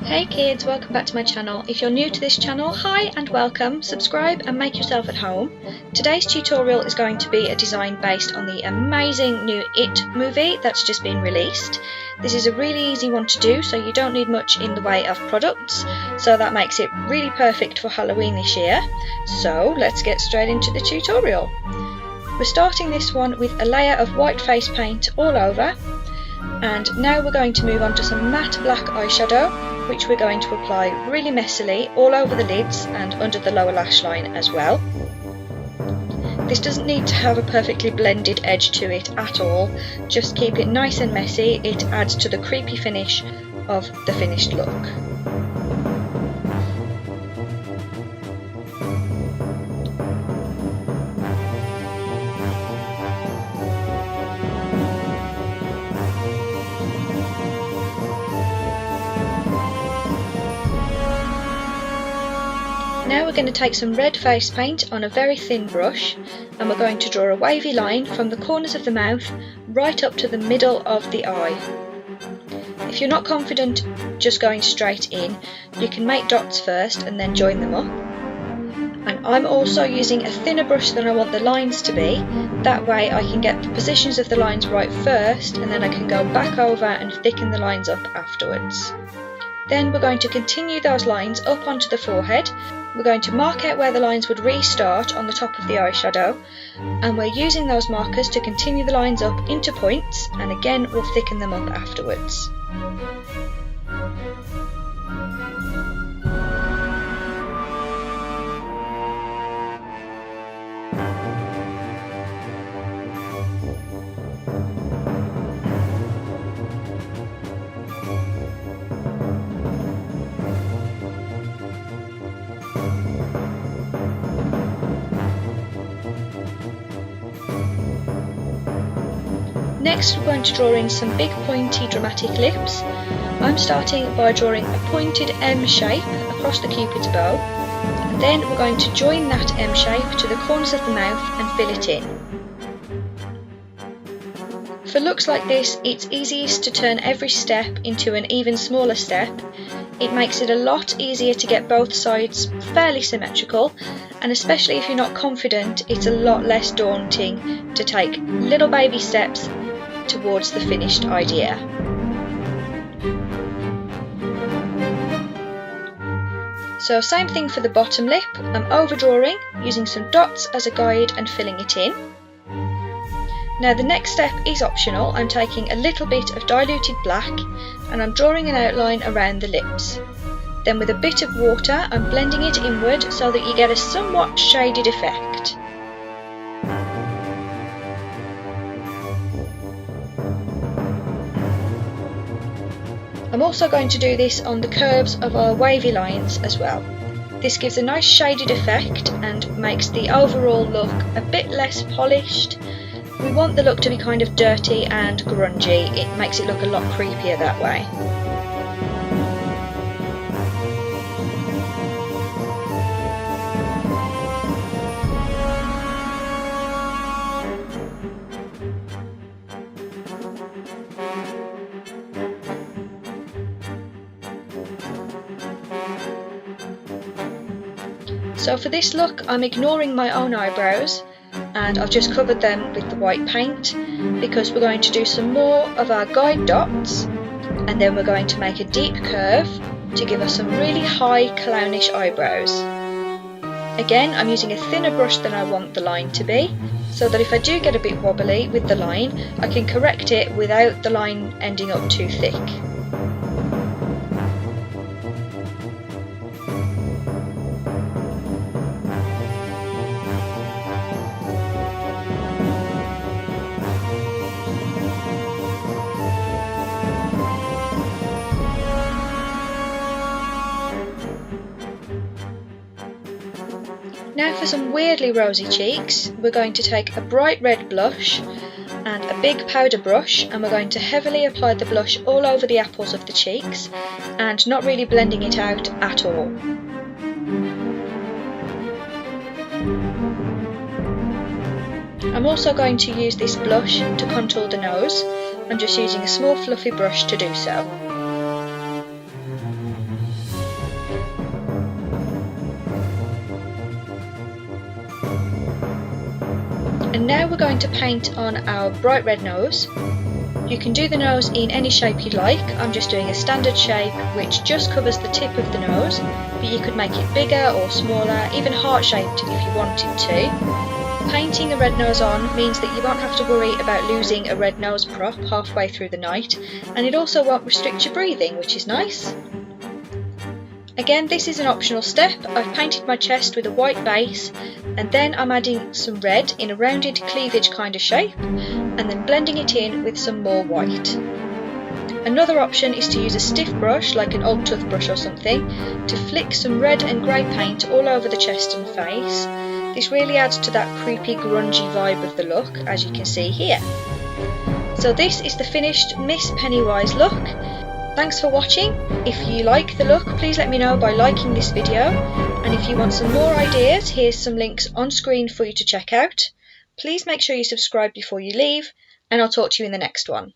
Hey kids, welcome back to my channel. If you're new to this channel, hi and welcome. Subscribe and make yourself at home. Today's tutorial is going to be a design based on the amazing new It movie that's just been released. This is a really easy one to do, so you don't need much in the way of products, so that makes it really perfect for Halloween this year. So let's get straight into the tutorial. We're starting this one with a layer of white face paint all over, and now we're going to move on to some matte black eyeshadow, which we're going to apply really messily all over the lids and under the lower lash line as well. This doesn't need to have a perfectly blended edge to it at all, just keep it nice and messy. It adds to the creepy finish of the finished look. Now we're going to take some red face paint on a very thin brush, and we're going to draw a wavy line from the corners of the mouth right up to the middle of the eye. If you're not confident just going straight in, you can make dots first and then join them up. And I'm also using a thinner brush than I want the lines to be, that way I can get the positions of the lines right first, and then I can go back over and thicken the lines up afterwards. Then we're going to continue those lines up onto the forehead. We're going to mark out where the lines would restart on the top of the eyeshadow, and we're using those markers to continue the lines up into points, and again we'll thicken them up afterwards. Next we're going to draw in some big pointy dramatic lips. I'm starting by drawing a pointed M shape across the cupid's bow, and then we're going to join that M shape to the corners of the mouth and fill it in. For looks like this, it's easiest to turn every step into an even smaller step. It makes it a lot easier to get both sides fairly symmetrical, and especially if you're not confident, it's a lot less daunting to take little baby steps towards the finished idea. So same thing for the bottom lip. I'm overdrawing, using some dots as a guide and filling it in. Now the next step is optional. I'm taking a little bit of diluted black and I'm drawing an outline around the lips. Then with a bit of water I'm blending it inward so that you get a somewhat shaded effect. I'm also going to do this on the curves of our wavy lines as well. This gives a nice shaded effect and makes the overall look a bit less polished. We want the look to be kind of dirty and grungy. It makes it look a lot creepier that way. So for this look I'm ignoring my own eyebrows, and I've just covered them with the white paint because we're going to do some more of our guide dots, and then we're going to make a deep curve to give us some really high clownish eyebrows. Again, I'm using a thinner brush than I want the line to be, so that if I do get a bit wobbly with the line, I can correct it without the line ending up too thick. Now for some weirdly rosy cheeks, we're going to take a bright red blush and a big powder brush, and we're going to heavily apply the blush all over the apples of the cheeks and not really blending it out at all. I'm also going to use this blush to contour the nose. I'm just using a small fluffy brush to do so. And now we're going to paint on our bright red nose. You can do the nose in any shape you like. I'm just doing a standard shape which just covers the tip of the nose, but you could make it bigger or smaller, even heart-shaped if you wanted to. Painting a red nose on means that you won't have to worry about losing a red nose prop halfway through the night, and it also won't restrict your breathing, which is nice. Again, this is an optional step. I've painted my chest with a white base, and then I'm adding some red in a rounded cleavage kind of shape, and then blending it in with some more white. Another option is to use a stiff brush, like an old toothbrush or something, to flick some red and grey paint all over the chest and face. This really adds to that creepy, grungy vibe of the look, as you can see here. So this is the finished Miss Pennywise look. Thanks for watching. If you like the look, please let me know by liking this video, and if you want some more ideas, here's some links on screen for you to check out. Please make sure you subscribe before you leave, and I'll talk to you in the next one.